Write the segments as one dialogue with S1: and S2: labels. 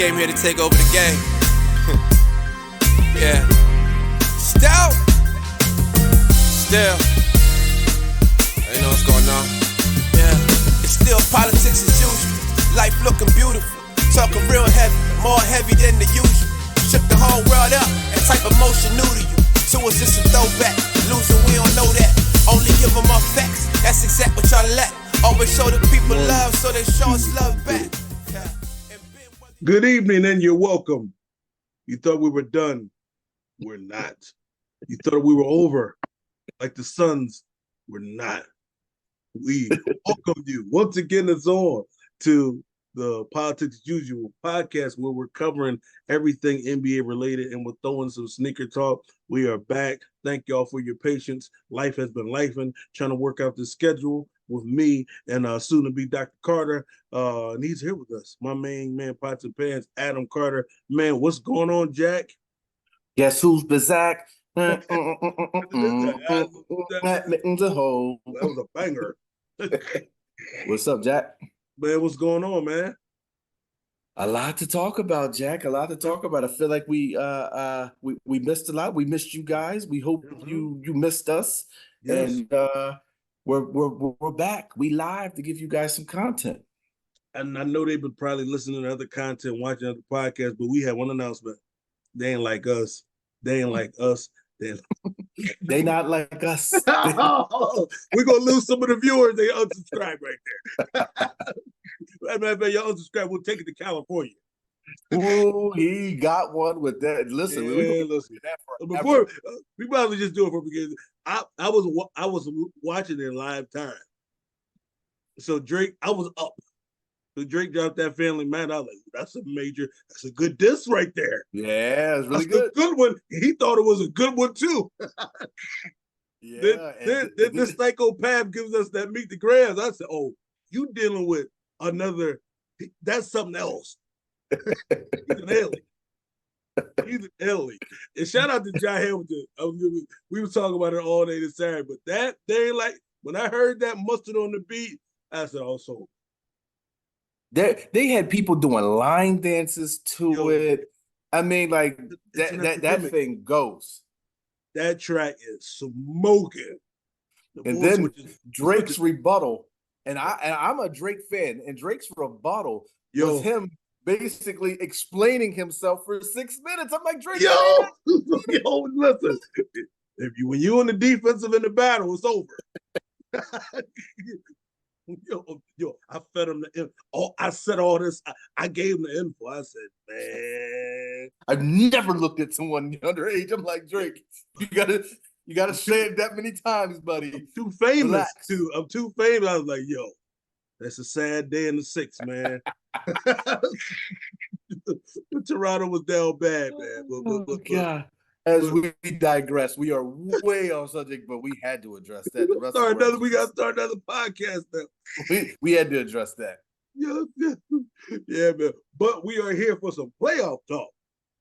S1: Came here to take over the game. Yeah. Still. You know what's going on. Yeah. It's still politics as usual. Life looking beautiful. Talking real heavy, more heavy than the usual. Shook the whole world up, and type of motion new to you. To us it's a throwback. Losing, we don't know that. Only give them our facts. That's exact what y'all let. Always show the people love, so they show us love back.
S2: Good evening and you're welcome. You thought we were done. We're not. You thought we were over like the Suns. We're not. We welcome you once again. It's on to the Politics as Usual podcast where we're covering everything NBA related and we're throwing some sneaker talk. We are back. Thank y'all for your patience. Life has been lifing, trying to work out the schedule with me and soon to be Dr. Carter. And he's here with us. My main man, Pots and Pans, Adam Carter. Man, what's going on, Jack?
S3: Guess who's Bazak?
S2: That was a banger.
S3: What's up, Jack?
S2: Man, what's going on, man?
S3: A lot to talk about, Jack. A lot to talk about. I feel like we missed a lot. We missed you guys. We hope you missed us. Yes. And we're back. We live to give you guys some content.
S2: And I know they've been probably listening to other content, watching other podcasts, but we have one announcement. They ain't like us. They ain't like us.
S3: They not like us.
S2: We're gonna lose some of the viewers. They unsubscribe right there. Matter of fact, y'all unsubscribe. We'll take it to California.
S3: Oh, he got one with that. Listen,
S2: listen. Before we might as well just do it for because I was watching it in live time. So Drake, I was up. So Drake dropped that Family Man. I was like, that's a good diss right there.
S3: Yeah, it's really
S2: good. Good one. He thought it was a good one too.
S3: Yeah.
S2: Then this psychopath gives us that Meet the Grams. I said, oh, you dealing with another, that's something else. He's an alien. He's an alien. And shout out to John Hamilton. We were talking about it all day this Saturday, but that thing, like, when I heard that mustard on the beat, I said, oh, so.
S3: They had people doing line dances to it. I mean, like that thing goes.
S2: That track is smoking.
S3: And then Drake's rebuttal, and I'm a Drake fan, and Drake's rebuttal was him basically explaining himself for 6 minutes. I'm like, Drake,
S2: listen. When you're on the defensive in the battle, it's over. Yo, I fed him the info. I said all this. I gave him the info. I said, man,
S3: I've never looked at someone underage. I'm like, Drake, you gotta say it that many times, buddy.
S2: I'm too famous. I'm too famous. I was like, yo, that's a sad day in the six, man. Toronto was down bad, man.
S3: God. As we digress, we are way off subject, but we had to address that.
S2: We got to start another podcast now.
S3: We had to address that.
S2: Yeah, man. But we are here for some playoff talk.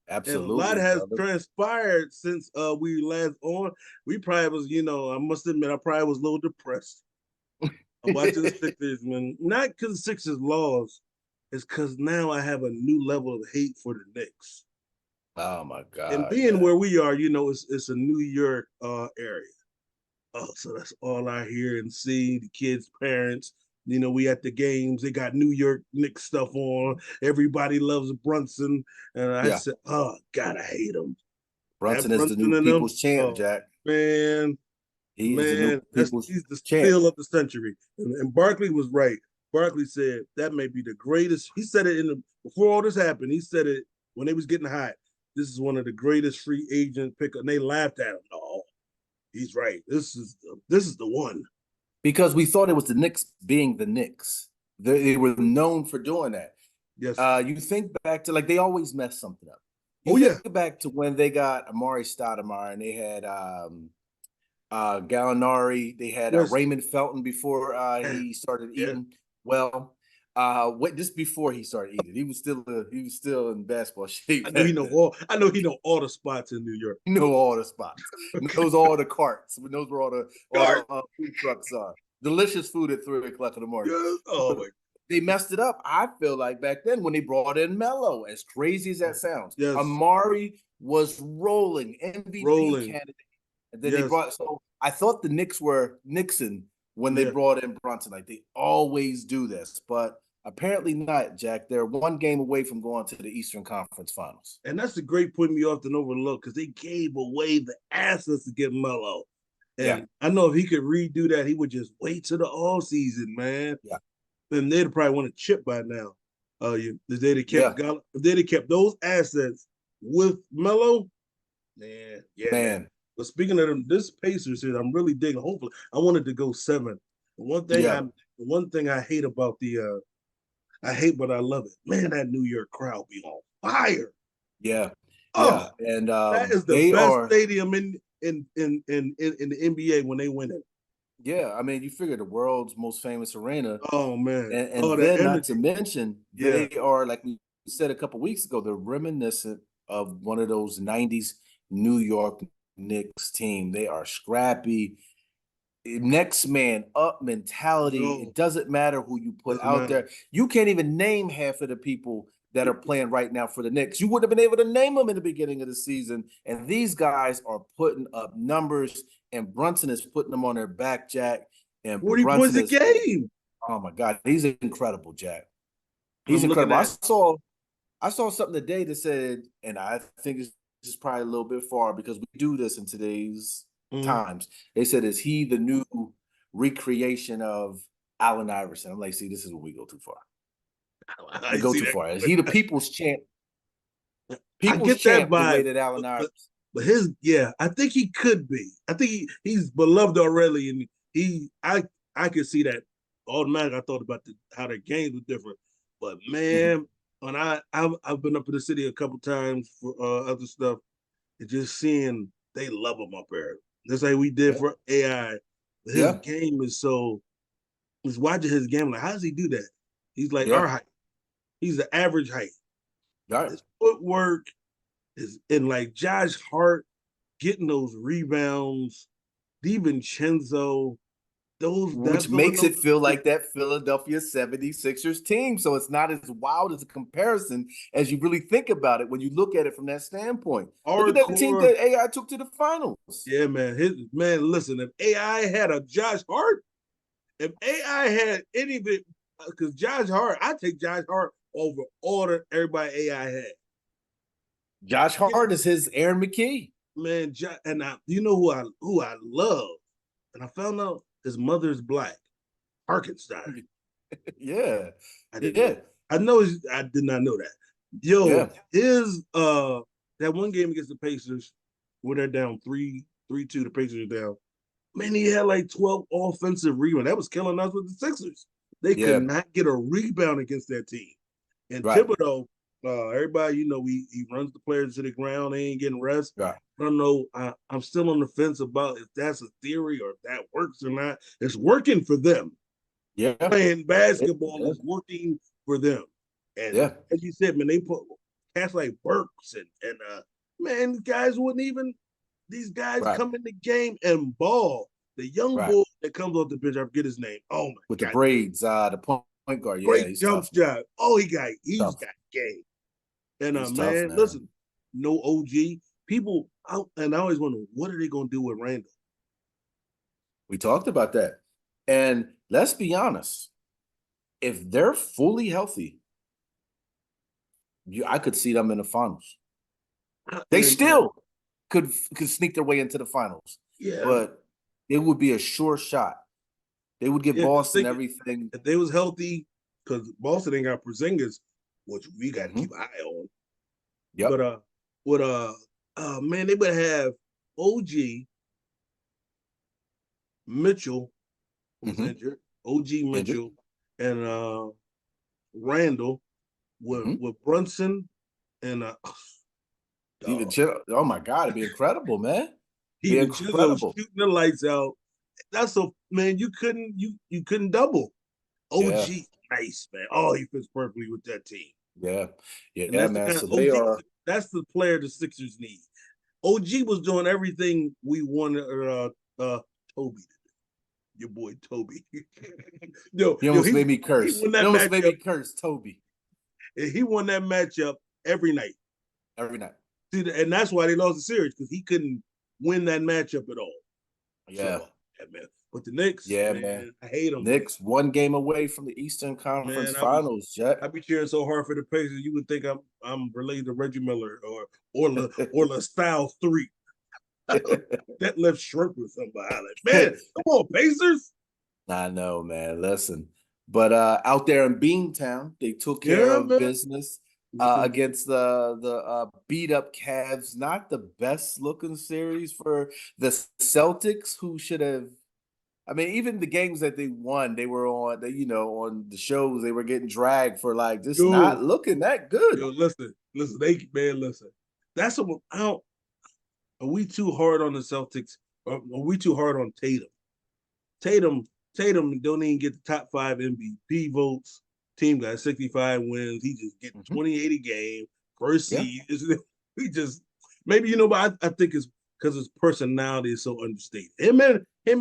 S3: Absolutely.
S2: And a lot has transpired since we last on. We probably was, I must admit, I probably was a little depressed. I'm watching the Sixers, man. Not because the Sixers lost, it's because now I have a new level of hate for the Knicks.
S3: Oh my God!
S2: And being where we are, it's a New York area. Oh, so that's all I hear and see. The kids' parents, we at the games. They got New York Knicks stuff on. Everybody loves Brunson, and I said, "Oh God, I hate him."
S3: Brunson is the new people's champ, Jack.
S2: Man, he's the steal of the century. And Barkley was right. Barkley said that may be the greatest. He said it before all this happened. He said it when they was getting hot. This is one of the greatest free agent pickups. And they laughed at him. No, he's right. This is the one.
S3: Because we thought it was the Knicks being the Knicks. They were known for doing that.
S2: Yes.
S3: You think back to, like, they always mess something up. Think back to when they got Amari Stoudemire and they had Gallinari. They had Raymond Felton before he started eating well. Just before he started eating, he was still in basketball shape.
S2: I know he know all the spots in New York.
S3: He know all the spots. He knows all the carts. He knows where all the food trucks are. Delicious food at 3:00 in the morning.
S2: Yes. Oh my!
S3: they messed it up. I feel like back then when they brought in Melo, as crazy as that sounds,
S2: Yes.
S3: Amari was rolling, MVP candidate. And then they brought, so I thought the Knicks were Nixon when they brought in Brunson. Like they always do this, but apparently not, Jack. They're one game away from going to the Eastern Conference Finals.
S2: And that's a great point we often overlook because they gave away the assets to get Melo. And I know if he could redo that, he would just wait till the all season, man.
S3: Yeah.
S2: Then they'd probably want a chip by now. If they'd have kept those assets with Melo, man. But speaking of them, this Pacers here, I'm really digging. Hopefully, I wanted to go 7. One thing I hate about I hate but I love it. Man, that New York crowd be on fire.
S3: Yeah. And
S2: that is the best stadium in the NBA when they win it.
S3: Yeah, I mean, you figure the world's most famous arena.
S2: Oh man!
S3: And then not to mention, they are, like we said a couple weeks ago, they're reminiscent of one of those '90s New York Knicks team. They are scrappy, next man up mentality. It doesn't matter who you put out there. You can't even name half of the people that are playing right now for the Knicks. You wouldn't have been able to name them in the beginning of the season. And these guys are putting up numbers, and Brunson is putting them on their back, Jack. And
S2: 40 points a game.
S3: Oh my God, he's incredible, Jack. He's incredible. I saw something today that said, and I think this is probably a little bit far because we do this in today's times. They said, is he the new recreation of Allen Iverson? I'm like, see, this is where we go too far. We go too far. Is he the people's champ? People's champ the way that Allen Iverson.
S2: But I think he could be. I think he's beloved already, and I could see that automatically. I thought about how their games were different, but man, when I've been up in the city a couple times for other stuff, and just seeing they love him up there. Just like we did for AI. His game is so. Just watching his game, like how does he do that? He's like our height. He's the average height.
S3: Right.
S2: His footwork is in like Josh Hart getting those rebounds, DiVincenzo,
S3: which makes it feel like that Philadelphia 76ers team. So it's not as wild as a comparison as you really think about it when you look at it from that standpoint. Look at that team that AI took to the finals.
S2: Yeah, man. Listen, if AI had a Josh Hart, if AI had any of it, because Josh Hart, I take Josh Hart over everybody AI had.
S3: Josh Hart is his Aaron McKee.
S2: Man, and you know who I love, and I found out his mother's black, Harkenstein.
S3: Yeah,
S2: I did. I know. I did not know that. Yo, his that one game against the Pacers, where they're down 3-2, the Pacers are down. Man, he had like 12 offensive rebounds. That was killing us with the Sixers. They could not get a rebound against that team. And Thibodeau, everybody, he runs the players to the ground. They ain't getting rest.
S3: Right.
S2: I don't know. I'm still on the fence about if that's a theory or if that works or not. It's working for them.
S3: Yeah.
S2: Playing basketball is working for them. And as you said, man, they put cats like Burks and man, these guys come in the game and ball. The young boy that comes off the bench, I forget his name. Oh my God.
S3: With the braids, the point guard.
S2: Great jump job. Oh, he's got game. And man, listen, no OG. People out, and I always wonder, what are they going to do with Randall?
S3: We talked about that. And let's be honest, if they're fully healthy, I could see them in the finals. They still could sneak their way into the finals. Yeah. But it would be a sure shot. They would give Boston everything.
S2: If they was healthy, because Boston ain't got Porzingis, which we got to keep an eye on.
S3: Yeah.
S2: But man, they would have OG, Mitchell, who's injured, OG Mitchell, and Randall with Brunson and
S3: oh my God, it'd be incredible, man.
S2: Incredible. Shooting the lights out. That's you couldn't double. OG, nice, man. Oh, he fits perfectly with that team.
S3: Yeah, man. So
S2: that's the player the Sixers need. OG was doing everything we wanted Toby to do. your boy Toby.
S3: You almost made me curse. You almost made me curse, Toby.
S2: He won that matchup every night.
S3: Every night.
S2: See, and that's why they lost the series, because he couldn't win that matchup at all.
S3: Yeah.
S2: So, yeah, man. But the Knicks, man, I hate them.
S3: Knicks, one game away from the Eastern Conference Finals, Jack.
S2: I be cheering so hard for the Pacers, you would think I'm related to Reggie Miller or LaSalle 3. That left shrimp or something behind it. Man, come on, Pacers.
S3: I know, man. Listen. But out there in Beantown, they took care of business against the beat up Cavs. Not the best looking series for the Celtics, who should have. I mean, even the games that they won, they were on the shows. They were getting dragged for just not looking that good.
S2: Listen. That's what I don't. Are we too hard on the Celtics? Or are we too hard on Tatum? Tatum don't even get the top 5 MVP votes. Team got 65 wins. He just getting 28 a game. First season. He just maybe but I think it's because his personality is so understated. Him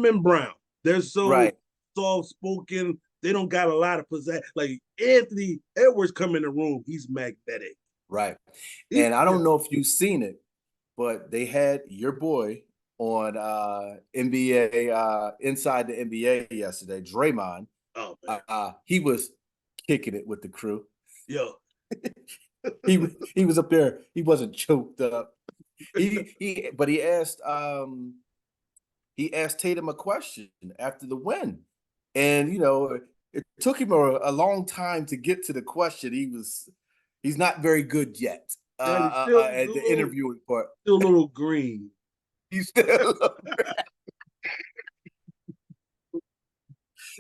S2: and Brown, they're so soft spoken. They don't got a lot of possession. Like Anthony Edwards come in the room, he's magnetic.
S3: Right. And I don't know if you've seen it, but they had your boy on NBA Inside the NBA yesterday, Draymond.
S2: Oh man.
S3: He was kicking it with the crew.
S2: Yo.
S3: he was up there. He wasn't choked up. But he asked Tatum a question after the win. And it took him a long time to get to the question. He's not very good yet. At the interviewing part.
S2: Still a little green.
S3: He's still a little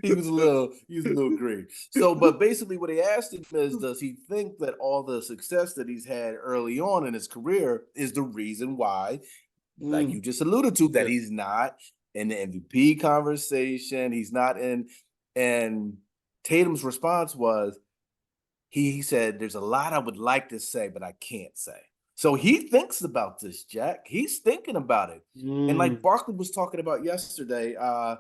S3: He was a little green. So, but basically what he asked him is, does he think that all the success that he's had early on in his career is the reason why, like you just alluded to, that he's not in the MVP conversation, he's not in, and Tatum's response was, he said, there's a lot I would like to say, but I can't say. So he thinks about this, Jack. He's thinking about it. And like Barkley was talking about yesterday on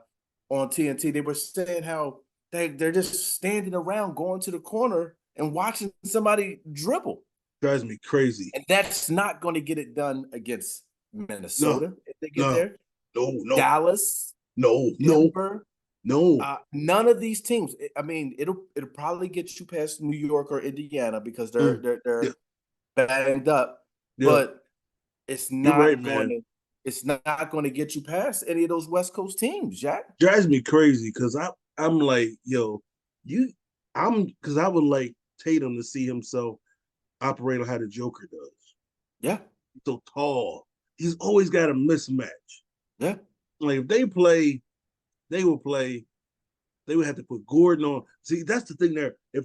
S3: TNT, they were saying how they're just standing around going to the corner and watching somebody dribble.
S2: Drives me crazy.
S3: And that's not going to get it done against Minnesota if they get there.
S2: No.
S3: Dallas. Denver.
S2: No.
S3: None of these teams. I mean, it'll probably get you past New York or Indiana because they're banged up. Yeah. But it's not it's not going to get you past any of those West Coast teams, Jack.
S2: Drives me crazy because I'm like, because I would like Tatum to see himself operate on how the Joker does.
S3: Yeah.
S2: He's so tall. He's always got a mismatch.
S3: Yeah.
S2: Like if they would have to put Gordon on. See, that's the thing there. If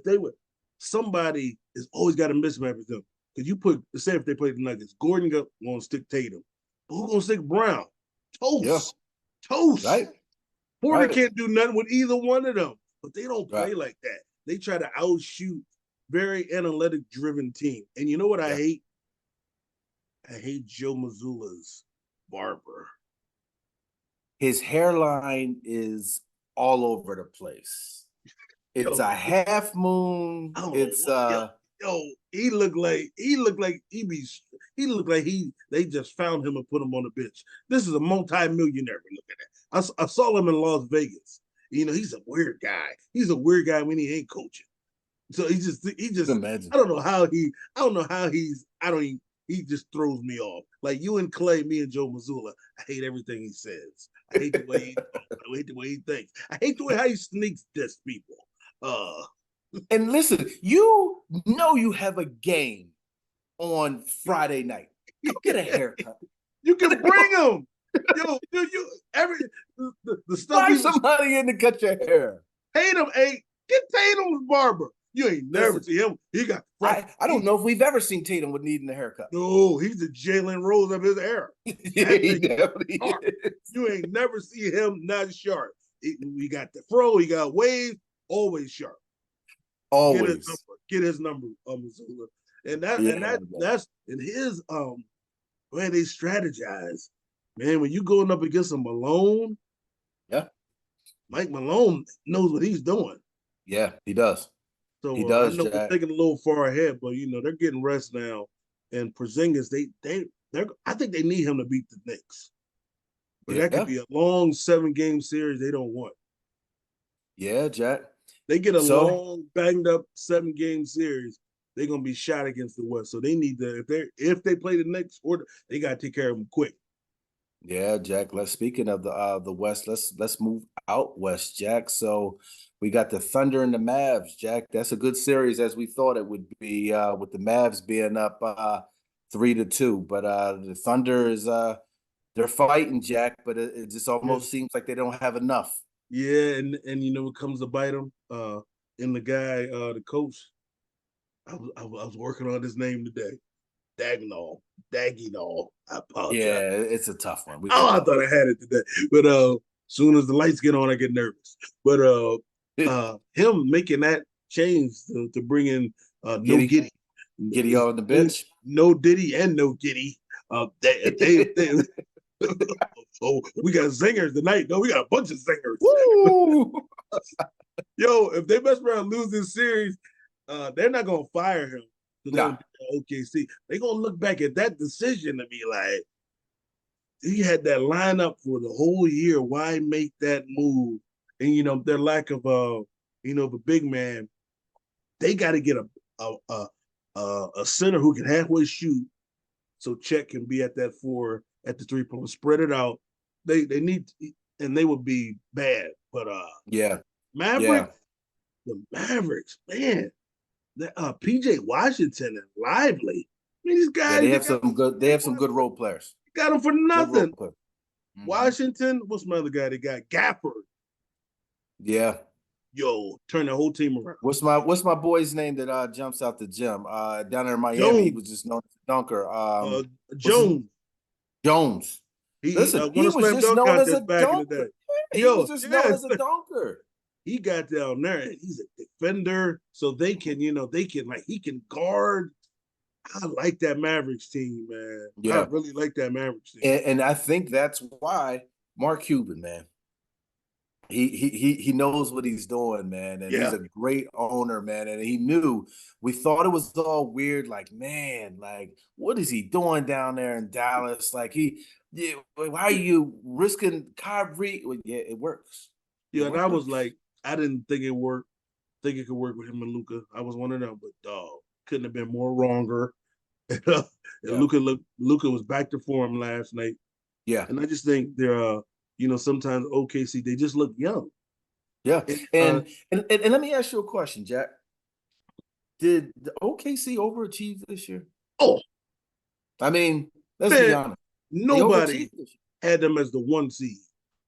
S2: somebody has always got a mismatch with them. Because say if they play the Nuggets, Gordon going to stick Tatum. But who's going to stick Brown? Toast.
S3: Yeah.
S2: Toast.
S3: Right.
S2: Porter can't do nothing with either one of them. But they don't play like that. They try to outshoot very analytic-driven team. And you know what I hate? I hate Joe Mazzulla's barber.
S3: His hairline is all over the place. It's a half moon.
S2: He looked like they just found him and put him on the bench. This is a multi-millionaire we're looking at. I saw him in Las Vegas. He's a weird guy. He's a weird guy when he ain't coaching. So he just
S3: imagine.
S2: He just throws me off. Like you and Clay, me and Joe Mazzulla, I hate everything he says. I hate the way he talks. I hate the way he thinks. I hate the way how he sneaks diss people.
S3: And listen, you have a game on Friday night. Go get a haircut.
S2: You can bring him. The stuff.
S3: Find somebody in to cut your hair.
S2: Tatum's barber. You ain't never see him. He got.
S3: I don't know if we've ever seen Tatum with needing a haircut.
S2: No, he's the Jalen Rose of his hair. You ain't never see him not sharp. We got the fro. He got waves. Always sharp.
S3: Always
S2: get his number, Missoula. And that's in his man. They strategize, man. When you going up against a Malone, Mike Malone knows what he's doing.
S3: Yeah, he does.
S2: So
S3: He
S2: I
S3: does,
S2: know we're
S3: Jack.
S2: thinking a little far ahead, but they're getting rest now. And Porzingis, they're I think they need him to beat the Knicks. But that could be a long 7-game series they don't want.
S3: Yeah, Jack.
S2: They get a long, banged up 7-game series, they're gonna be shot against the West. So they need to if they play the Knicks, they gotta take care of them quick.
S3: Yeah, Jack. Speaking of the West, let's move out west, Jack. So we got the Thunder and the Mavs, Jack. That's a good series as we thought it would be, with the Mavs being up 3-2. But the Thunder is they're fighting, Jack, but it just almost seems like they don't have enough.
S2: Yeah, and it comes to bite them. And the guy, the coach, I was working on his name today. Dagnall. I apologize.
S3: Yeah, it's a tough one.
S2: I thought I had it today. But as soon as the lights get on, I get nervous. But him making that change to bring in no Giddy.
S3: Giddy on the bench.
S2: No Diddy and no Giddy. They oh, we got zingers tonight. No, we got a bunch of zingers.
S3: Woo!
S2: Yo, if they mess around and lose this series, they're not gonna fire him.
S3: Nah.
S2: OKC. They're gonna look back at that decision and be like, he had that lineup for the whole year. Why make that move? And their lack of of a big man, they got to get a center who can halfway shoot, so Chet can be at that 4 at the 3-point, spread it out. They need, and they would be bad. But Mavericks, the Mavericks, man. PJ Washington and Lively. I mean, these guys.
S3: They have some good role players.
S2: Got them for nothing.
S3: Mm-hmm.
S2: Washington. What's my other guy? They got Gafford.
S3: Yeah.
S2: Yo, turn the whole team around.
S3: What's my boy's name that jumps out the gym? Down there in Miami, he was just known as a dunker. Jones.
S2: He was just known as a dunker.
S3: He was just known as a dunker.
S2: He got down there and he's a defender, so he can guard. I like that Mavericks team, man. Yeah. I really like that Mavericks team.
S3: And I think that's why Mark Cuban, man, he knows what he's doing, man. And he's a great owner, man. And he knew, we thought it was all weird, like, man, like, what is he doing down there in Dallas? Like, why are you risking Kyrie? Well, yeah, it works.
S2: Yeah, and I was like, I didn't think it worked. Think it could work with him and Luka. I was one of them, but dog, couldn't have been more wronger. Luka was back to form last night. Yeah, and I just think they're, sometimes OKC they just look young.
S3: Yeah, and let me ask you a question, Jack. Did the OKC overachieve this year?
S2: Oh,
S3: I mean, let's be honest.
S2: Nobody had them as the 1 seed.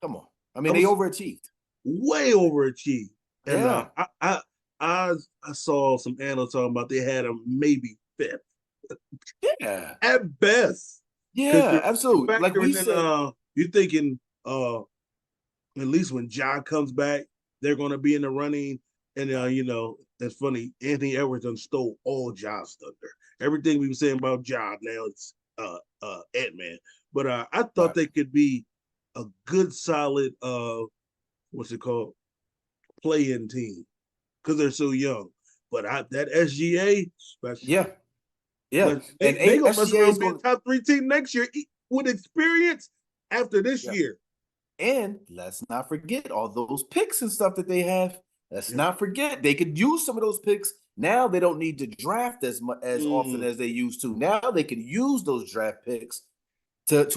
S3: Come on, I mean, they overachieved.
S2: Way overachieved. And I saw some analysts talking about they had them maybe 5th.
S3: Yeah.
S2: At best.
S3: Yeah, absolutely. Like we said,
S2: you're thinking at least when Ja comes back, they're gonna be in the running. And that's funny. Anthony Edwards stole all Ja's thunder. Everything we were saying about Ja, now it's Ant-Man. But I thought they could be a good solid play-in team because they're so young. But that SGA, especially,
S3: and
S2: they gonna mess around be a top 3 team next year with experience after this year.
S3: And let's not forget all those picks and stuff that they have. Let's not forget they could use some of those picks. Now they don't need to draft as often as they used to. Now they can use those draft picks to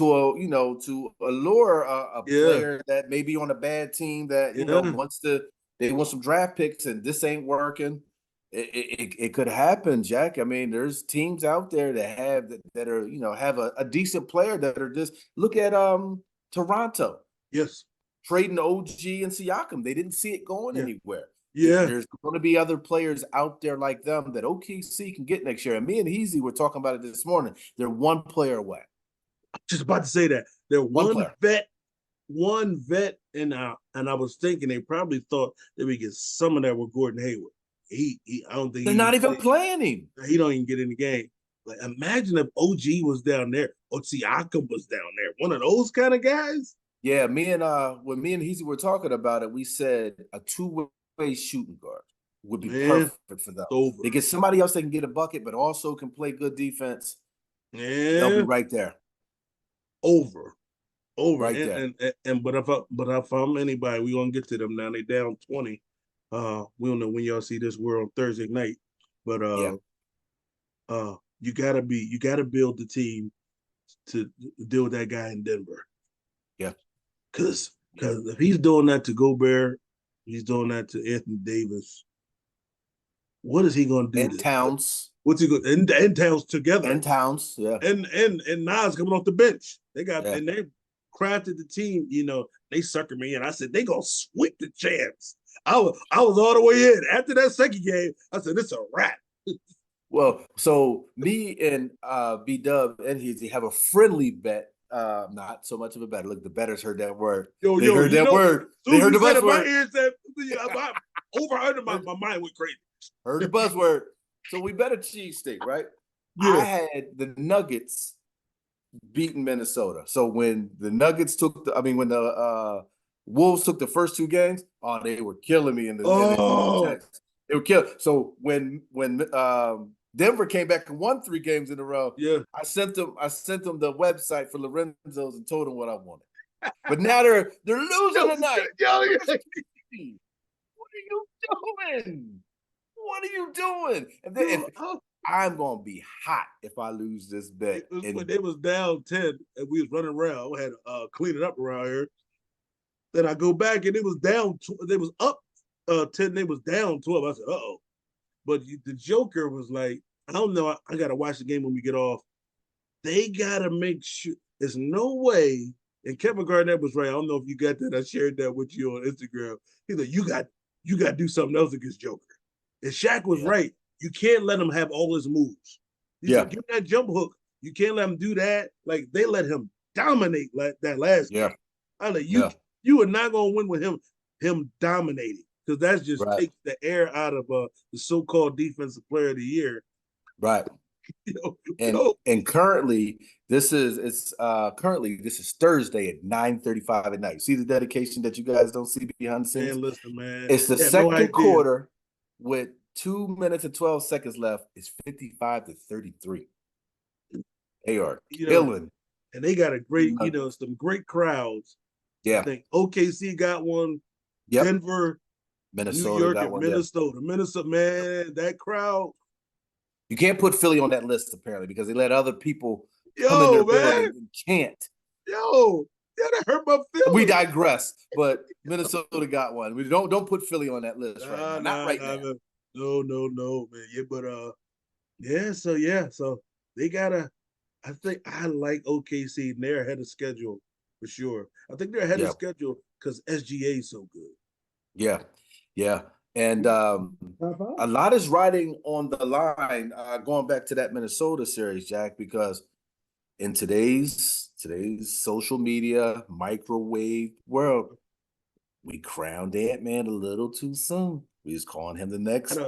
S3: allure a player that may be on a bad team that they want some draft picks and this ain't working. It could happen, Jack. I mean, there's teams out there that have a decent player that are just look at Toronto.
S2: Yes.
S3: Trading OG and Siakam. They didn't see it going anywhere.
S2: Yeah.
S3: There's going to be other players out there like them that OKC can get next year. And me and Heezy were talking about it this morning. They're one player away.
S2: I'm just about to say that. They're one vet, and I was thinking they probably thought they would get some of that with Gordon Hayward. I don't think
S3: they're not even playing him.
S2: He don't even get in the game. Like, imagine if OG was down there or Siakam was down there. One of those kind of guys.
S3: Yeah, when me and Heezy were talking about it, we said a two-way shooting guard would be perfect for them. They get somebody else that can get a bucket, but also can play good defense. They'll be right there.
S2: Over.
S3: Right there.
S2: But if I'm anybody, we gonna get to them now. They down 20. We don't know when y'all see this. We're on Thursday night, but you gotta build the team to deal with that guy in Denver.
S3: Yeah,
S2: because if he's doing that to Gobert, he's doing that to Anthony Davis. What is he gonna do?
S3: And Towns.
S2: What's he going? And Towns together.
S3: And Towns, yeah.
S2: And Nas coming off the bench. They got and they crafted the team. You know, they suckered me in. I said they gonna sweep the champs. I was all the way in. After that second game, I said it's a wrap.
S3: Well, so me and B-Dub and Heezy have a friendly bet. Not so much of a bet. Look, the bettors heard that word. They heard that word. They heard the buzzword. My ears said,
S2: over under my mind went crazy.
S3: Heard the buzzword. So we bet a cheesesteak, right? Yeah. I had the Nuggets beating Minnesota. So when the Nuggets when the Wolves took the first two games, they were killing me in the they were killing. So when Denver came back and won 3 games in a row, I sent them the website for Lorenzo's and told them what I wanted. But now they're losing tonight. What are you doing? What are you doing? And then I'm gonna be hot if I lose this bet.
S2: When they was down 10 and we was running around, we had clean it up around here. Then I go back and it was down. They was up 10. They was down 12. I said, uh-oh. But the Joker was like, I don't know. I gotta watch the game when we get off. They gotta make sure. There's no way. And Kevin Garnett was right. I don't know if you got that. I shared that with you on Instagram. He's like, you got to do something else against Joker. And Shaq was right. You can't let him have all his moves. He said, give him that jump hook. You can't let him do that. Like they let him dominate like that last game. I like you are not gonna win with him dominating because that just takes the air out of the so-called defensive player of the year.
S3: Right. And currently this is Thursday at 9:35 at night. See the dedication that you guys don't see behind the scenes?
S2: Man, listen, man.
S3: It's the second quarter with 2 minutes and 12 seconds left. It's 55-33. They are killing.
S2: And they got a great, some great crowds.
S3: Yeah.
S2: I think OKC got one. Yep. Denver,
S3: Minnesota,
S2: New York,
S3: got
S2: and
S3: one.
S2: Minnesota, man, that crowd.
S3: You can't put Philly on that list apparently because they let other people come in their building and can't.
S2: That hurt my feelings.
S3: We digress, but Minnesota got one. We don't put Philly on that list right now. Not right now.
S2: No, man. Yeah, but so they gotta. I think I like OKC. And they're ahead of schedule for sure. I think they're ahead of schedule because SGA is so good.
S3: Yeah. And a lot is riding on the line, going back to that Minnesota series, Jack, because in today's social media microwave world, we crowned Ant-Man a little too soon. We was calling him the next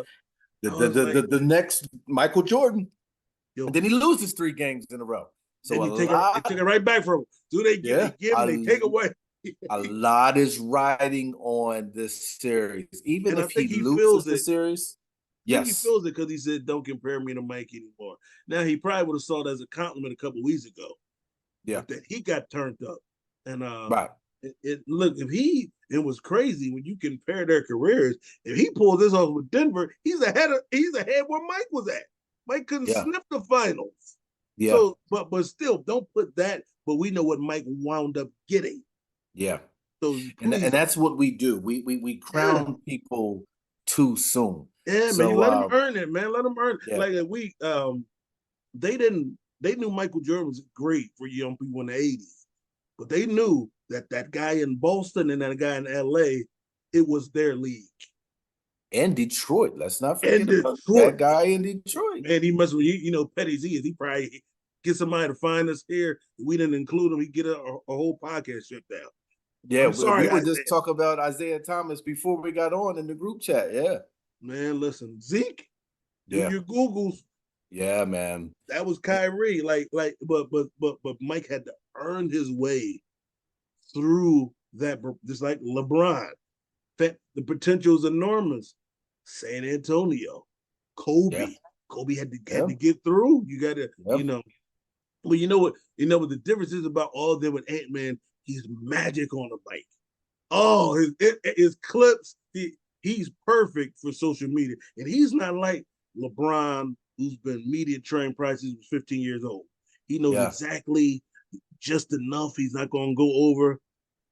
S3: the next Michael Jordan. And then he loses 3 games in a row. So
S2: they take it right back from him. Do they give they take away?
S3: A lot is riding on this series. Even if he loses the series. Yes.
S2: He feels it because he said, don't compare me to Mike anymore. Now, he probably would have saw it as a compliment a couple weeks ago.
S3: Yeah.
S2: But that he got turned up. And
S3: look,
S2: it was crazy when you compare their careers. If he pulls this off with Denver, he's ahead where Mike was at. Mike couldn't sniff the finals.
S3: Yeah.
S2: So, but still, don't put that. But we know what Mike wound up getting.
S3: Yeah.
S2: So
S3: and that's what we do. We crown people too soon.
S2: Yeah, man. Let them earn it, man. Let them earn it. Yeah. They knew Michael Jordan was great for young people in the 80s, but they knew that guy in Boston and that guy in LA, it was their league.
S3: And Detroit. Let's not forget about that guy in Detroit.
S2: Man, he must, Petty Z is. He probably get somebody to find us here. We didn't include him. He get a whole podcast shipped out.
S3: Yeah, we were just talking about Isaiah Thomas before we got on in the group chat. Yeah.
S2: Man, listen, Zeke, do your Googles.
S3: Yeah, man.
S2: That was Kyrie. But Mike had to earn his way through that, just like LeBron. The potential is enormous. San Antonio, Kobe.
S3: Yeah.
S2: Kobe had to get through. You got to, Well, you know what the difference is about all of them with Ant-Man? He's magic on the mic. Oh, his clips, he's perfect for social media. And he's not like LeBron, who's been media trained prior since he was 15 years old. He knows exactly just enough. He's not going to go over.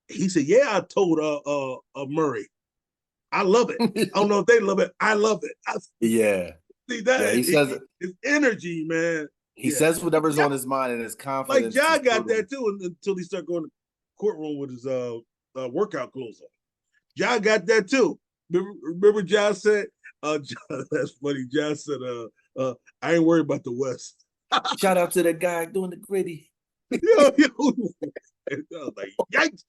S2: He said, yeah, I told Murray. I love it. I don't know if they love it. I love it. See that?
S3: Yeah, he says
S2: his energy, man.
S3: He says whatever's on his mind and his confidence.
S2: Like Ja got that too until he started going to the courtroom with his workout clothes on. Ja got that too. Remember Ja said, that's funny. Ja said, I ain't worried about the West.
S3: Shout out to that guy doing the gritty.
S2: I was like, yikes.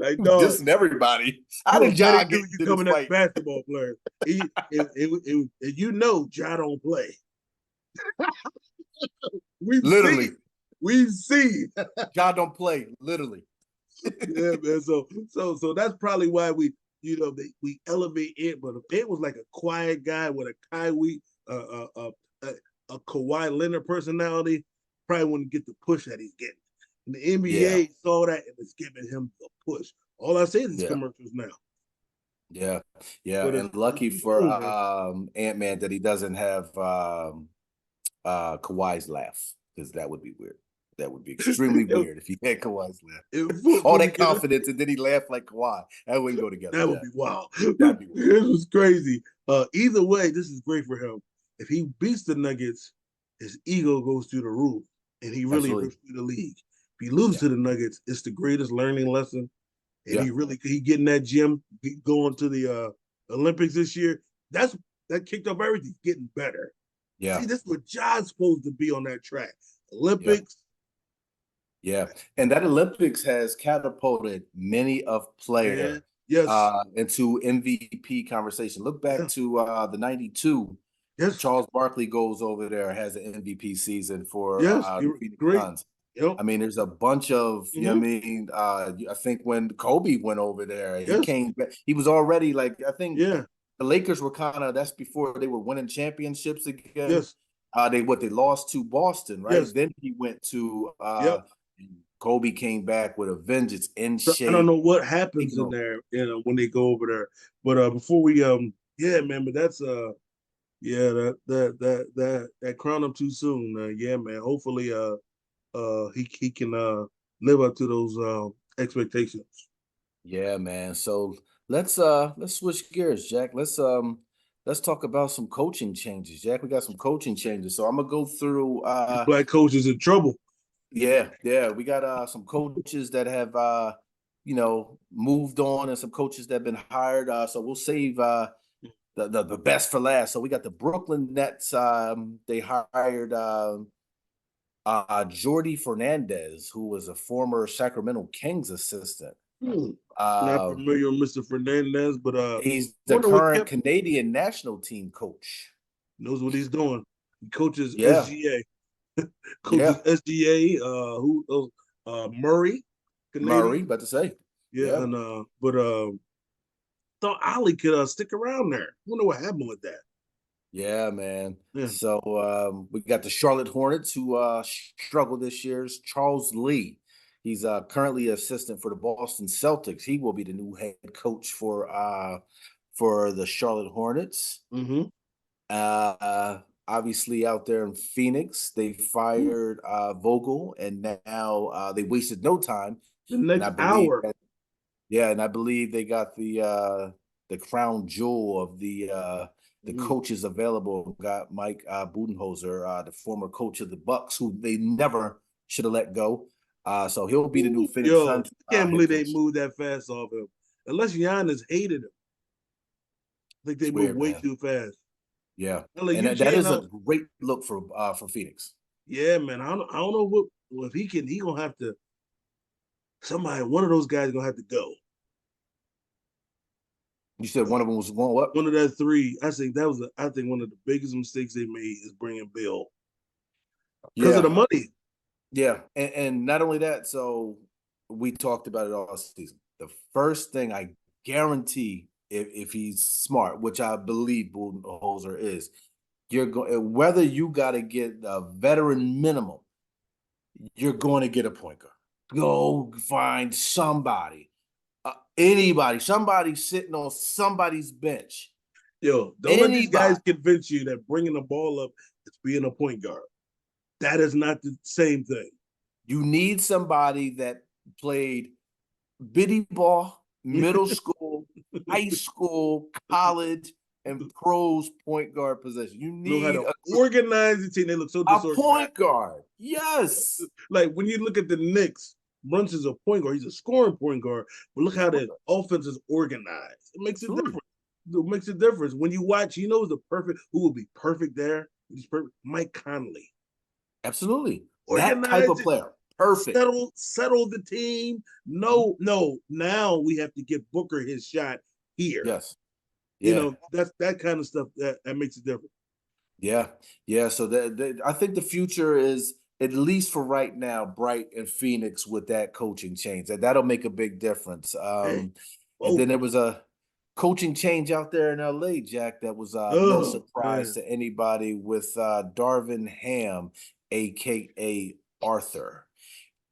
S2: Like, dog.
S3: Dissing everybody. How did Ja get
S2: you coming at basketball players? You know Ja don't play. We've seen.
S3: Ja don't play, literally.
S2: Yeah, man. So that's probably why we elevate it. But if it was like a quiet guy with a Kawhi Leonard personality, probably wouldn't get the push that he's getting. And the NBA saw that and it's giving him the push. All I say is commercials now.
S3: Yeah. And lucky for Ant-Man that he doesn't have Kawhi's laugh, because that would be weird. That would be extremely weird if he had Kawhi's laugh. All that confidence and then he laughed like Kawhi. That wouldn't go together.
S2: That would be wild. That'd be weird. This was crazy. Either way, this is great for him. If he beats the Nuggets, his ego goes through the roof, and he really rips through the league. If he loses to the Nuggets, it's the greatest learning lesson. And he get in that gym, going to the Olympics this year. That kicked off everything. Getting better.
S3: Yeah.
S2: See, this is what John's supposed to be on that track. Olympics.
S3: Yeah. And that Olympics has catapulted many of players into MVP conversation. Look back to the 92.
S2: Yes.
S3: Charles Barkley goes over there, has an MVP season for
S2: Phoenix Suns. Yep.
S3: I mean, there's a bunch of, you know what I mean? I think when Kobe went over there, he came back. He was already like, I think the Lakers were that's before they were winning championships again.
S2: Yes.
S3: They lost to Boston, right?
S2: Yes.
S3: Then he went to Kobe came back with a vengeance in shape.
S2: I don't know what happens in there, when they go over there. But before we but that's that crowned him too soon. Man. Hopefully he can live up to those expectations.
S3: Yeah, man. So let's switch gears, Jack. Let's talk about some coaching changes, Jack. We got some coaching changes. So I'm gonna go through
S2: black coaches in trouble.
S3: Yeah. We got some coaches that have moved on and some coaches that have been hired. So we'll save the best for last. So we got the Brooklyn Nets. They hired Jordi Fernandez, who was a former Sacramento Kings assistant.
S2: Not familiar with Mr. Fernandez, but
S3: he's the current Canadian national team coach.
S2: Knows what he's doing. He coaches SGA. SGA. Murray. Canadian.
S3: Murray, about to say.
S2: Yeah. And thought Ali could stick around there. Wonder what happened with that.
S3: Yeah, man. Yeah. So we got the Charlotte Hornets, who struggled this year's Charles Lee. He's currently assistant for the Boston Celtics. He will be the new head coach for the Charlotte Hornets.
S2: Mm-hmm.
S3: Obviously, out there in Phoenix, they fired Vogel, and now they wasted no time.
S2: The next hour.
S3: And I believe they got the crown jewel of the coaches available. Got Mike Budenholzer, the former coach of the Bucks, who they never should have let go. So he'll be the new Phoenix Suns.
S2: I can't believe they moved that fast off him. Unless Giannis hated him. I think they moved way too fast.
S3: Yeah, and that is a great look for Phoenix.
S2: Yeah, man. I don't know if he gonna have to. One of those guys gonna have to go.
S3: You said one of them was going what?
S2: One of that three. I think one of the biggest mistakes they made is bringing Bill because of the money.
S3: Yeah, and not only that, so we talked about it all season. The first thing I guarantee, if he's smart, which I believe Budenholzer is, you're going, whether you got to get a veteran minimum, you're going to get a point guard. Go find somebody, anybody, somebody sitting on somebody's bench.
S2: Yo, don't let these guys convince you that bringing the ball up is being a point guard. That is not the same thing.
S3: You need somebody that played bitty ball, middle school, high school, college, and pros point guard position. You need
S2: know how to organize the team. They look so disorganized.
S3: A point guard, yes.
S2: Like when you look at the Knicks, Brunson's a point guard. He's a scoring point guard. But look how the offense is organized. It makes it different. It makes a difference. When you watch, who would be perfect there? He's perfect. Mike Conley.
S3: Absolutely. That type of player. Perfect.
S2: Settle the team. No. Now we have to give Booker his shot here.
S3: Yes. Yeah.
S2: That's that kind of stuff that makes it different.
S3: Yeah. So I think the future is, at least for right now, bright in Phoenix with that coaching change. That'll make a big difference. And then there was a coaching change out there in LA, Jack, that was no surprise to anybody with Darvin Ham, aka Arthur,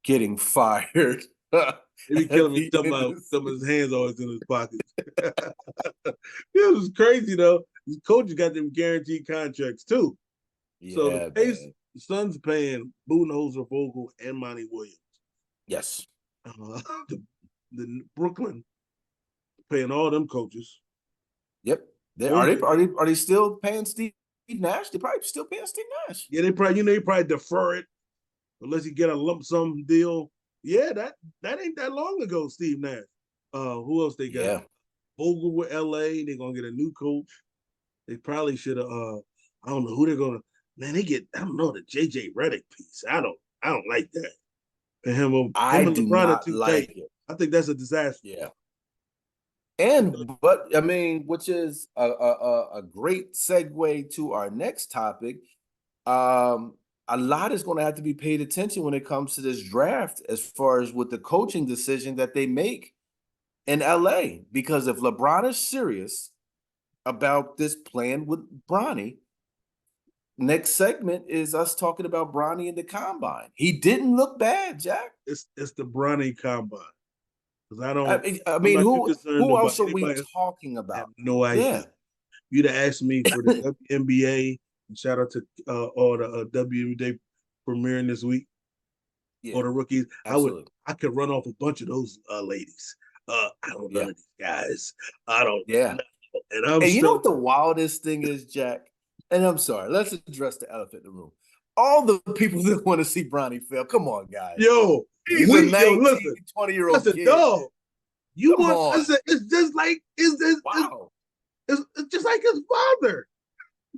S3: getting fired.
S2: He be killing me talking about some of his hands always in his pockets. It was crazy though. His coaches got them guaranteed contracts too.
S3: Yeah,
S2: so the Suns paying Budenholzer, Vogel, and Monty Williams.
S3: Yes.
S2: The Brooklyn paying all them coaches.
S3: Yep. Are they still paying Steve Nash? They probably still paying Steve Nash.
S2: Yeah, they probably defer it unless you get a lump sum deal. Yeah, that ain't that long ago, Steve Nash. Who else they got?
S3: Yeah.
S2: Vogel with LA. They're gonna get a new coach. They probably should have I don't know who they're gonna I don't know, the JJ Redick piece. I don't like that. And
S3: I do not like it.
S2: I think that's a disaster.
S3: Yeah. But I mean, which is a great segue to our next topic. A lot is going to have to be paid attention when it comes to this draft, as far as with the coaching decision that they make in LA. Because if LeBron is serious about this plan with Bronny, next segment is us talking about Bronny in the combine. He didn't look bad, Jack.
S2: It's the Bronny combine.
S3: I mean, who else are we talking about? I have
S2: no idea. Yeah. You'd have asked me for the NBA. Shout out to all the WNBA premiering this week. Yeah, all the rookies. Absolutely. I could run off a bunch of those ladies. I don't know these guys. I don't.
S3: Yeah. Know. And you know what the wildest thing is, Jack? And I'm sorry. Let's address the elephant in the room. All the people that want to see Bronny fail. Come on, guys.
S2: Yo,
S3: he's a 19, 20-year-old kid.
S2: Dog. It's just like it's just like his father.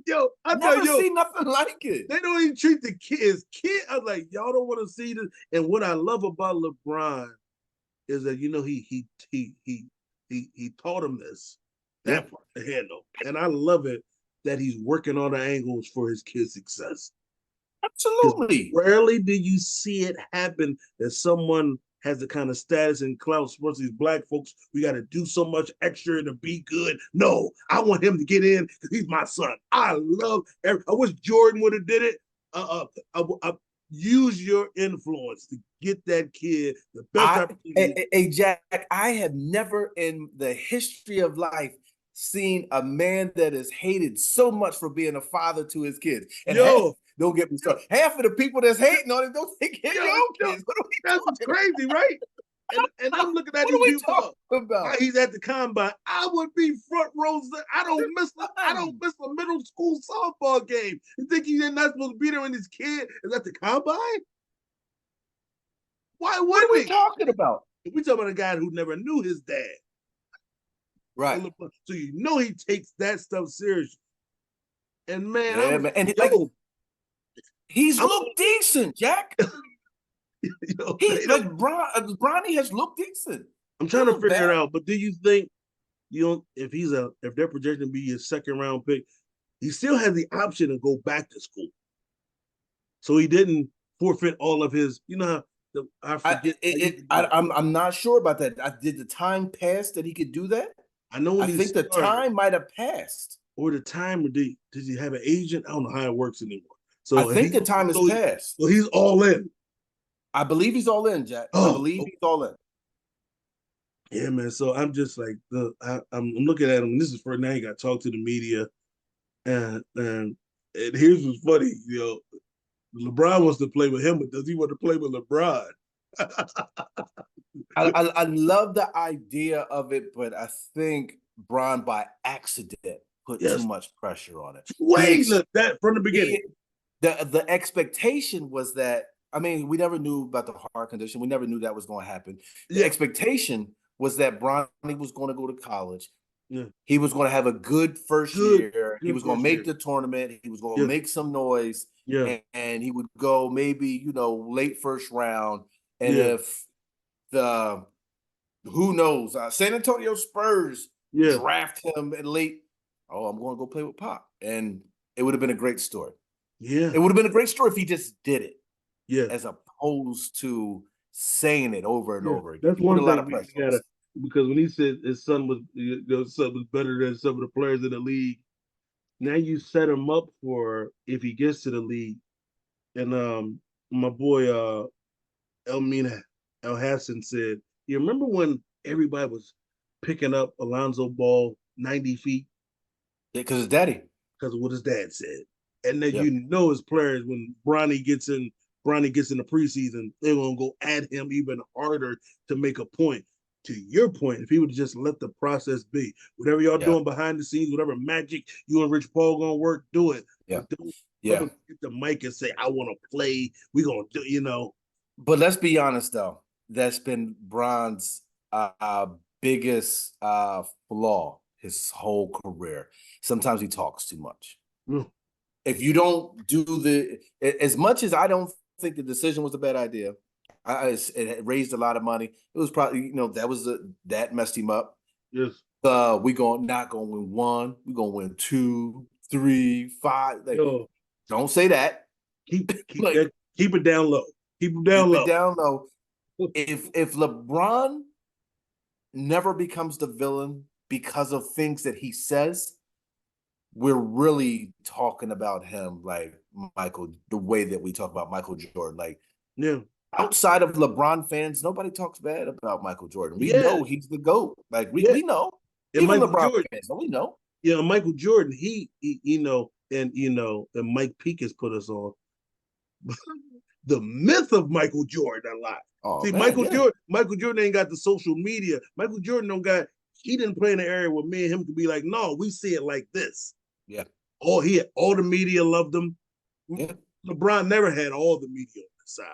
S2: Yo, I
S3: never seen nothing like it.
S2: They don't even treat the kids. I was like, y'all don't want to see this. And what I love about LeBron is that he taught him this. That part to handle. And I love it that he's working on the angles for his kids' success.
S3: Absolutely.
S2: Rarely do you see it happen that someone has the kind of status and clout towards these black folks. We got to do so much extra to be good. No, I want him to get in because he's my son. I wish Jordan would have did it. Use your influence to get that kid the best opportunity.
S3: Hey, Jack, I have never in the history of life seen a man that is hated so much for being a father to his kids. And don't get me started. Half of the people that's hating on it don't take care of your own kids.
S2: That's crazy, right? And I'm looking at these people about. He's at the combine. I would be front row. I don't miss a middle school softball game. You think he's not supposed to be there when his kid is at the combine? Why would
S3: What are we talking about?
S2: We talking about a guy who never knew his dad.
S3: Right.
S2: So he takes that stuff seriously. And man,
S3: he's looked decent, Jack. Bronny has looked decent.
S2: I'm trying to figure it out, but do you think if they're projecting to be his second round pick, he still has the option to go back to school? So he didn't forfeit all of his, I forget.
S3: I'm not sure about that. Did the time pass that he could do that?
S2: I know when
S3: I think the time might have passed.
S2: Or the time, or did he have an agent? I don't know how it works anymore. So
S3: I think the time has passed.
S2: So he's all in.
S3: I believe he's all in, Jack. I believe he's all in.
S2: Yeah, man. So I'm just like I'm looking at him. This is for now. He got to talk to the media, and here's what's funny. LeBron wants to play with him, but does he want to play with LeBron?
S3: I love the idea of it, but I think Bron by accident put too much pressure on it.
S2: Look, that from the beginning.
S3: The expectation was that, I mean, we never knew about the heart condition. We never knew that was going to happen. The expectation was that Bronny was going to go to college.
S2: Yeah.
S3: He was going to have a good first year. He was going to make the tournament. He was going to make some noise.
S2: Yeah.
S3: And he would go maybe, late first round. And if who knows, San Antonio Spurs draft him in late, I'm going to go play with Pop. And it would have been a great story.
S2: Yeah.
S3: It would have been a great story if he just did it.
S2: Yeah.
S3: As opposed to saying it over and over again.
S2: That's one thing because when he said his son was better than some of the players in the league, now you set him up for if he gets to the league. And my boy El Hassan said, you remember when everybody was picking up Alonzo Ball 90 feet?
S3: Yeah, because his daddy.
S2: Because of what his dad said. And then his players, when Bronny gets in the preseason, they're going to go at him even harder to make a point. To your point, if he would just let the process be, whatever y'all doing behind the scenes, whatever magic you and Rich Paul going to work, do it.
S3: Yeah.
S2: Don't get the mic and say, I want to play. We're going to do,
S3: But let's be honest, though. That's been Bron's biggest flaw his whole career. Sometimes he talks too much.
S2: Mm.
S3: If you don't do as much as I don't think the decision was a bad idea, it raised a lot of money. It was probably, that messed him up.
S2: Yes.
S3: Not going to win 1. We're going to win 2, 3, 5. Don't say that.
S2: Keep it down low. Keep it down low.
S3: If LeBron never becomes the villain because of things that he says, we're really talking about him like Michael, the way that we talk about Michael Jordan. Outside of LeBron fans, nobody talks bad about Michael Jordan. We know he's the GOAT. We know.
S2: And
S3: even
S2: Michael
S3: LeBron
S2: Jordan,
S3: fans, we know.
S2: Yeah, Michael Jordan, and Mike Peake has put us on the myth of Michael Jordan a lot.
S3: Oh,
S2: see,
S3: man,
S2: Michael Jordan ain't got the social media. Michael Jordan he didn't play in an area where me and him could be like, no, we see it like this.
S3: Yeah.
S2: All the media loved him.
S3: Yeah.
S2: LeBron never had all the media on his side.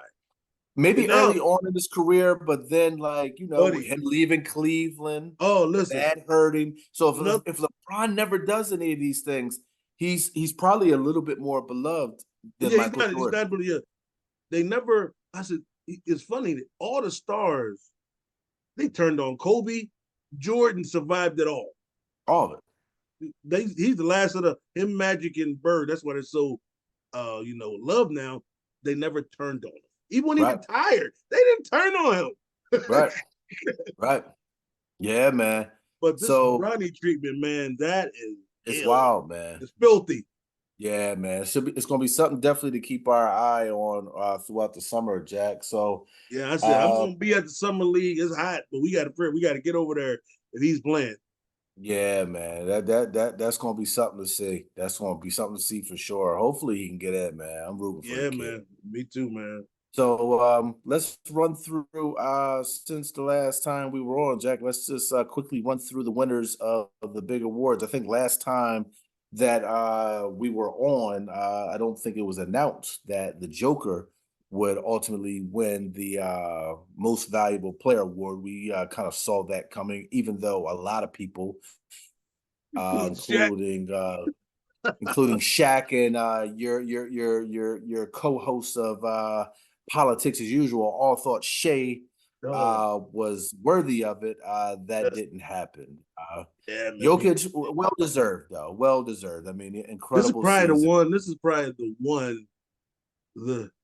S3: Maybe early on in his career, but then him leaving Cleveland.
S2: Oh, listen,
S3: that hurt him. So if LeBron never does any of these things, he's probably a little bit more beloved than Michael Jordan.
S2: They never. I said it's funny that all the stars they turned on Kobe. Jordan survived it all.
S3: All of
S2: it. He's the last of him, Magic, and Bird. That's why they're so, loved now. They never turned on him. Even when he retired, they didn't turn on him.
S3: Right. Yeah, man.
S2: But this Bronny treatment, man,
S3: it's wild, man.
S2: It's filthy.
S3: Yeah, man. It's going to be something definitely to keep our eye on throughout the summer, Jack. So
S2: yeah, I said I'm going to be at the summer league. It's hot, but we got to get over there if he's playing.
S3: Yeah, man. That's going to be something to see. That's going to be something to see for sure. Hopefully he can get in, man. I'm rooting for the kid.
S2: Man. Me too, man.
S3: So let's run through since the last time we were on, Jack. Let's just quickly run through the winners of the big awards. I think last time that we were on, I don't think it was announced that the Joker would ultimately win the most valuable player award. We kind of saw that coming, even though a lot of people, including Shaq and your co-host of Politics as usual, all thought Shea was worthy of it. That didn't happen. Jokic, well deserved though. Well deserved. I mean, incredible.
S2: This is probably the one.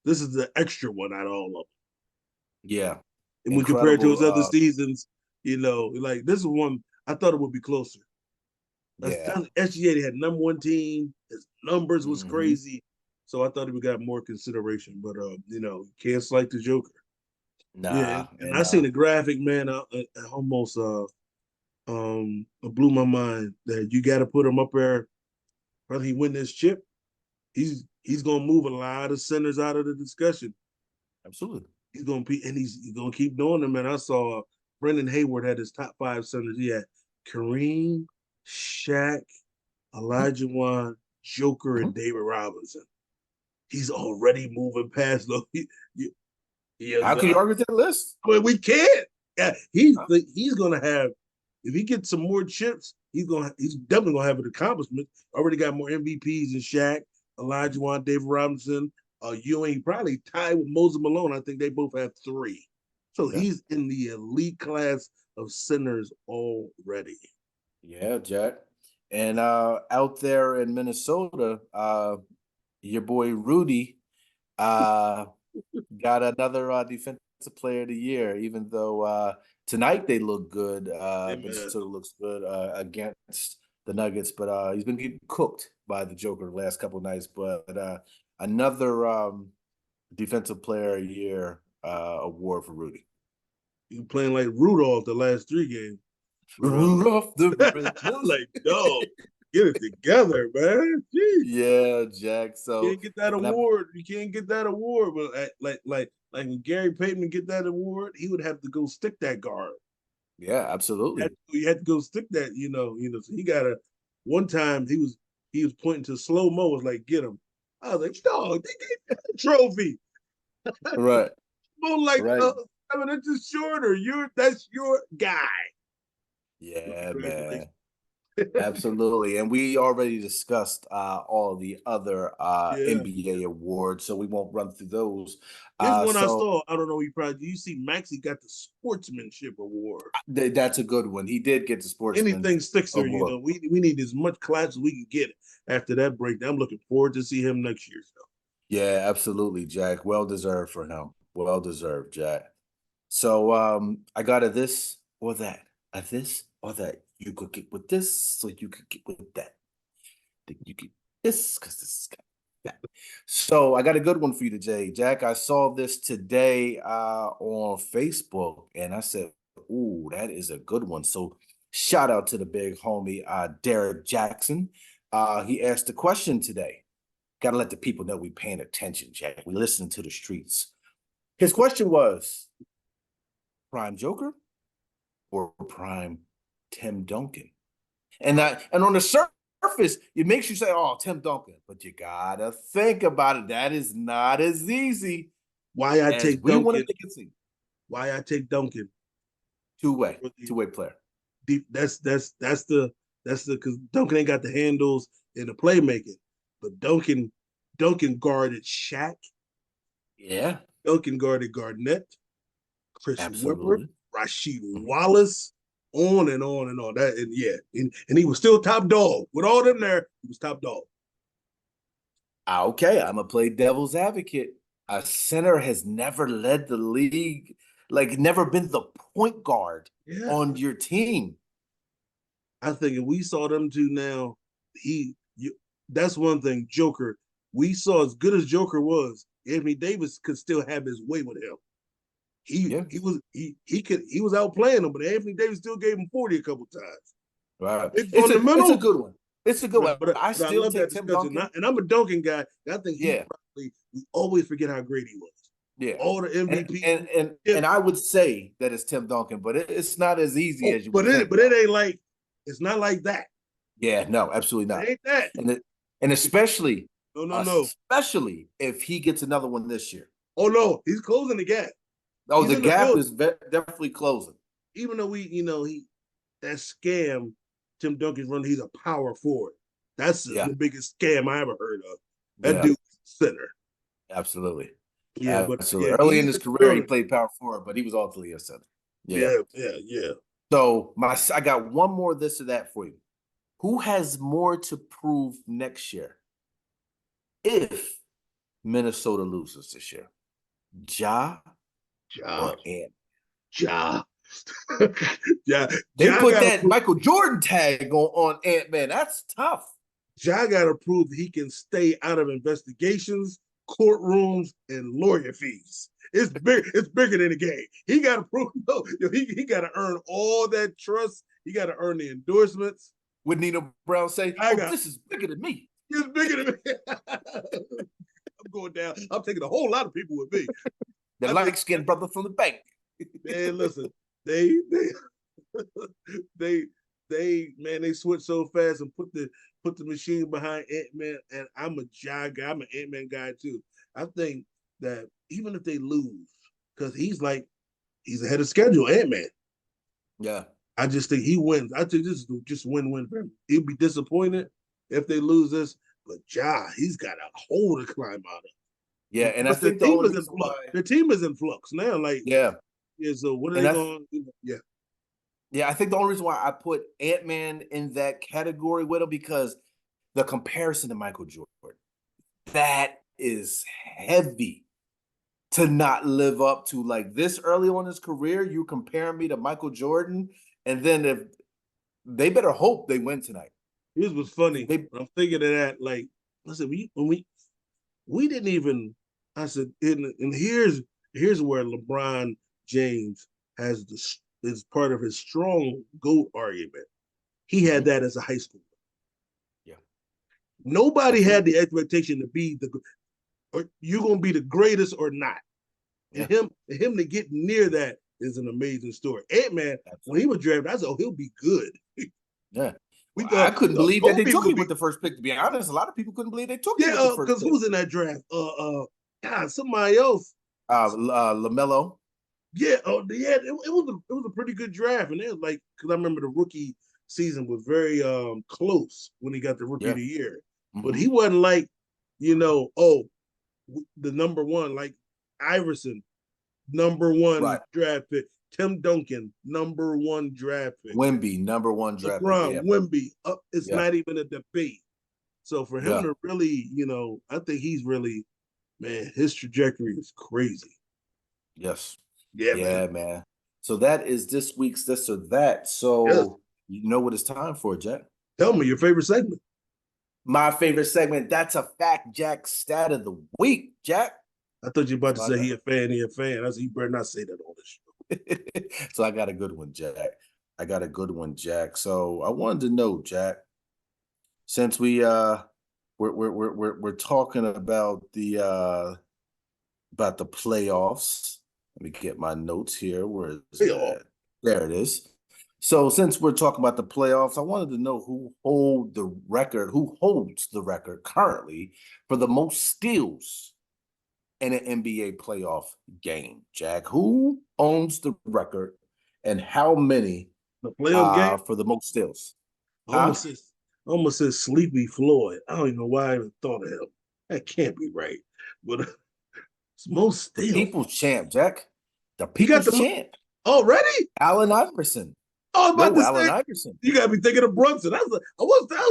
S2: This is the extra one out of all of them.
S3: Yeah.
S2: And when compared to his
S3: Incredible.
S2: other seasons, like this is one I thought it would be closer.
S3: Yeah.
S2: SGA had #1 team. His numbers was
S3: Mhm.
S2: crazy, so I thought he would got more consideration. But can't slight the Joker. Yeah,
S3: Nah.
S2: and I seen the graphic, man. I almost it blew my mind that you got to put him up there. Whether he win this chip, he's gonna move a lot of centers out of the discussion.
S3: Absolutely.
S2: He's gonna be, and he's gonna keep doing them. And I saw Brendan Hayward had his top 5 centers. He had Kareem, Shaq, Elijah Wan, Joker, and David Robinson. He's already moving past those.
S3: How can you argue with that list?
S2: Well, we can't. Yeah, he's gonna have, if he gets some more chips, he's definitely gonna have an accomplishment. Already got more MVPs than Shaq, Elijah Wan, David Robinson, Ewing, probably tied with Moses Malone. I think they both have 3. So he's in the elite class of centers already.
S3: Yeah, Jack. And out there in Minnesota, your boy Rudy got another defensive player of the year, even though tonight they look good. Minnesota looks good against the Nuggets, but he's been getting cooked by the Joker the last couple of nights. But another defensive player of the year award for Rudy.
S2: You playing like Rudolph the last 3 games.
S3: Rudolph the
S2: like, dog, get it together, man. Jeez.
S3: Yeah, Jack. So
S2: you can't get that award. You can't get that award. But like when Gary Payton get that award, he would have to go stick that guard.
S3: Yeah, absolutely.
S2: You had to go stick that. So he got one time he was pointing to slow mo. Was like, get him. I was like, dog, they gave that a trophy.
S3: Right.
S2: More like right. 7 inches shorter. That's your guy.
S3: Yeah, man. Absolutely. And we already discussed all the other NBA awards, so we won't run through those.
S2: Here's one I saw. I don't know. You see Maxey got the sportsmanship award.
S3: That's a good one. He did get the sportsmanship
S2: Anything sticks there, we need as much class as we can get after that break. I'm looking forward to see him next year. So.
S3: Yeah, absolutely, Jack. Well deserved for him. Well deserved, Jack. So I got a this or that. A this or that. You could get with this, so you could get with that. Then you get this, because this is that. So I got a good one for you today, Jack. I saw this today on Facebook, and I said, ooh, that is a good one. So shout out to the big homie, Derek Jackson. He asked a question today. Got to let the people know we paying attention, Jack. We listening to the streets. His question was, Prime Joker or Prime Tim Duncan? And on the surface, it makes you say, oh, Tim Duncan. But you got to think about it. That is not as easy.
S2: Why I take Duncan? Why I take Duncan?
S3: Two-way player.
S2: That's the because Duncan ain't got the handles and the playmaking. But Duncan guarded Shaq.
S3: Yeah.
S2: Duncan guarded Garnett, Chris
S3: Absolutely.
S2: Webber, Rasheed Wallace, on and on and on. That and he was still top dog. With all them there, he was top dog.
S3: Okay, I'm gonna play devil's advocate. A center has never led the league, like never been the point guard on your team.
S2: I think if we saw them two now, that's one thing. Joker, we saw as good as Joker was, Anthony Davis could still have his way with him. He was outplaying him, but Anthony Davis still gave him 40 a couple times.
S3: Right. It's a good one. It's a good one.
S2: But
S3: I still
S2: love
S3: take
S2: that
S3: Tim
S2: discussion.
S3: Duncan.
S2: And I'm a Duncan guy. I think we always forget how great he was.
S3: Yeah.
S2: All the MVP.
S3: And I would say that it's Tim Duncan, but it's not as easy as you
S2: would think. But it ain't like, it's not like that.
S3: Yeah, no, absolutely not.
S2: It ain't that.
S3: And especially
S2: especially
S3: if he gets another one this year.
S2: Oh no, he's closing the gap.
S3: Oh, the gap is definitely closing.
S2: Even though that scam Tim Duncan's running, he's a power forward. That's the biggest scam I ever heard of. That dude's center.
S3: Absolutely.
S2: Yeah,
S3: absolutely. Early in his career, he played power forward, but he was ultimately a center.
S2: Yeah.
S3: So I got one more this or that for you. Who has more to prove next year if Minnesota loses this year? Ja or Ant?
S2: Ja. Ja.
S3: They
S2: Ja
S3: put that Michael Jordan tag on Ant-Man. That's tough.
S2: Ja got to prove he can stay out of investigations, courtrooms, and lawyer fees. It's big. It's bigger than the game. He got to prove. No, he got to earn all that trust. He got to earn the endorsements.
S3: Would Nina Brown say, this is bigger than me?
S2: It's bigger than me. I'm going down. I'm taking a whole lot of people with me.
S3: The light-skinned brother from the bank.
S2: Man, listen, they switched so fast and put the machine behind Ant-Man, and I'm a Ja guy. I'm an Ant-Man guy too. I think that even if they lose, because he's ahead of schedule, Ant-Man.
S3: Yeah.
S2: I just think he wins. I think this is just win-win for him. He'll be disappointed if they lose this, but Ja, he's got a hole to climb out of.
S3: Yeah, and I think
S2: the team is in flux. The team is in flux now. So what are they going? Yeah.
S3: Yeah, I think the only reason why I put Ant-Man in that category with him because the comparison to Michael Jordan, that is heavy to not live up to. Like this early on in his career, you comparing me to Michael Jordan, and then if they better hope they win tonight.
S2: This was funny. I'm thinking of that. Like, listen, we didn't even. I said, and here's where LeBron James has is part of his strong GOAT argument. He had that as a high schooler.
S3: Yeah.
S2: Nobody had the expectation to be or you're gonna be the greatest or not. And him to get near that is an amazing story. Ant-Man, when he was drafted, I said, he'll be good.
S3: Yeah. I couldn't believe that they took him with the first pick, to be honest. A lot of people couldn't believe they took him with the first pick.
S2: Because who was in that draft? Somebody else.
S3: LaMelo.
S2: Yeah, it was a pretty good draft, and it was like because I remember the rookie season was very close when he got the rookie of the year, but he wasn't like the number one like Iverson, number one draft pick, Tim Duncan, number one draft pick,
S3: Wemby, number one draft
S2: pick, Wemby. It's not even a debate. So for him to really, I think he's really, man, his trajectory is crazy.
S3: Yes.
S2: Yeah,
S3: man. So that is this week's This or That. So you know what it's time for, Jack?
S2: Tell me your favorite segment.
S3: My favorite segment, that's a fact, Jack. Stat of the week, Jack.
S2: I thought you were about to say he a fan. I said, you better not say that on this
S3: show. So I got a good one, Jack. So I wanted to know, Jack, since we're talking about the playoffs. Let me get my notes here. Where is it? There it is. So since we're talking about the playoffs, I wanted to know who holds the record currently for the most steals in an NBA playoff game, Jack. Who owns the record and how many
S2: the playoff game
S3: for the most steals?
S2: I almost said Sleepy Floyd. I don't even know why I even thought of him. That can't be right. But most steals.
S3: The people's champ, Jack. The people's champ.
S2: Already?
S3: Allen Iverson.
S2: Oh, I'm about to
S3: Allen
S2: say,
S3: Iverson.
S2: You gotta be thinking of Brunson. I was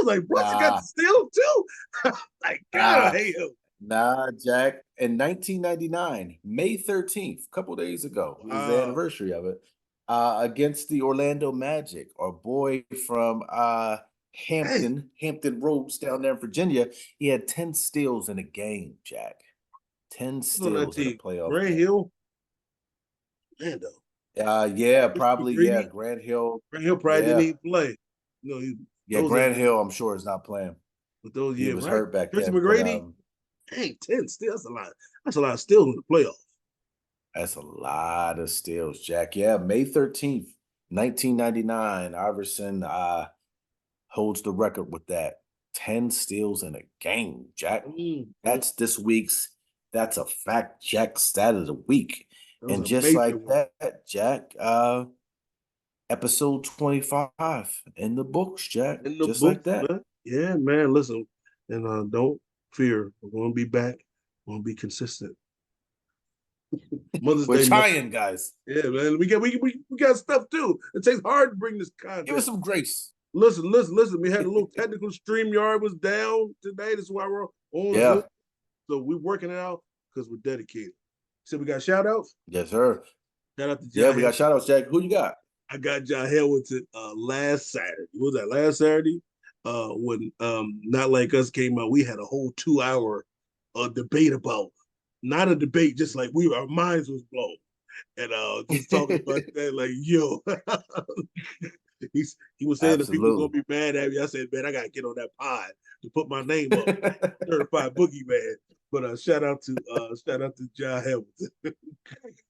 S2: like, Brunson got the steal too. Like, God, I hate him.
S3: Nah, Jack. In 1999, May 13th, a couple days ago, it was the anniversary of it, against the Orlando Magic, our boy from Hampton Roads down there in Virginia, he had 10 steals in a game, Jack. 10 steals in a playoff
S2: Grant
S3: game.
S2: Hill? Orlando.
S3: Probably, Grant Hill.
S2: Grant Hill probably didn't even play.
S3: Grant Hill, I'm sure, is not playing.
S2: But those
S3: he was hurt back
S2: Chris
S3: then.
S2: McGrady, 10 steals. That's a lot. That's a lot of steals in the playoffs.
S3: That's a lot of steals, Jack. Yeah, May 13th, 1999, Iverson holds the record with that. 10 steals in a game, Jack. That's this week's That's a Fact, Jack Stat of the Week. And just like that, Jack, episode 25 in the books, Jack. Like that.
S2: Man. Yeah, man. Listen, and don't fear. We're going to be back. We're going to be consistent.
S3: We're trying, guys.
S2: Yeah, man. We got stuff too. It takes hard to bring this content.
S3: Give us some grace.
S2: Listen. We had a little technical StreamYard was down today. That's why we're on.
S3: Yeah.
S2: So we're working it out because we're dedicated. So we got shout outs?
S3: Yes, sir.
S2: Shout out to John.
S3: Yeah, we got shout outs, Jack. Who you got?
S2: I got John Hamilton last Saturday. What was that, last Saturday? When Not Like Us came out, we had a whole 2-hour debate about, not a debate, just like our minds was blown. And just talking about that, like, yo. He was saying that people were gonna be mad at me. I said, man, I gotta get on that pod to put my name up. Certified Boogeyman. But shout out to John Hamilton.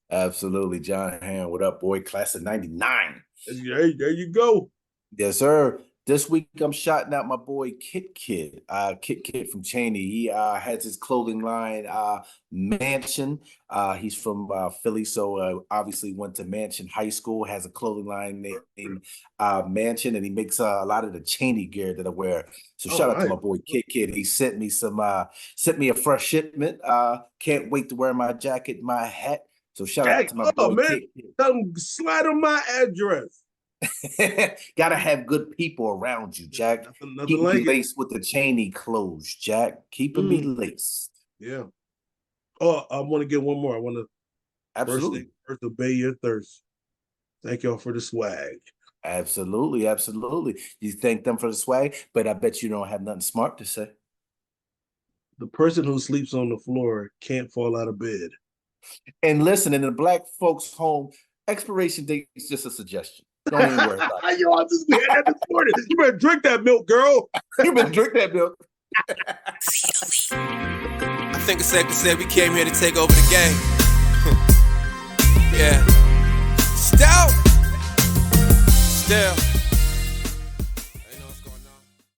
S3: Absolutely, John Ham. What up, boy? Class of '99.
S2: There you go.
S3: Yes, sir. This week I'm shouting out my boy Kit Kid from Cheney. He has his clothing line, Mansion. He's from Philly, so obviously went to Mansion High School. Has a clothing line named Mansion, and he makes a lot of the Cheney gear that I wear. So shout out to my boy Kit Kid. He sent me a fresh shipment. Can't wait to wear my jacket, my hat. So shout out to my boy Kit Kid.
S2: Slide on my address.
S3: Gotta have good people around you, Jack. Keep me laced with the Cheney clothes, Jack. Keeping me laced.
S2: Yeah. Oh, I want to get one more. I want to
S3: absolutely
S2: first obey your thirst. Thank y'all for the swag.
S3: Absolutely. You thank them for the swag, but I bet you don't have nothing smart to say.
S2: The person who sleeps on the floor can't fall out of bed.
S3: And listen, in the black folks' home, expiration date is just a suggestion. Don't even worry about it.
S2: Yo, I just had that this morning. You better drink that milk, girl.
S3: You better drink that milk.
S1: I think it's safe to say we came here to take over the game. Yeah. Still.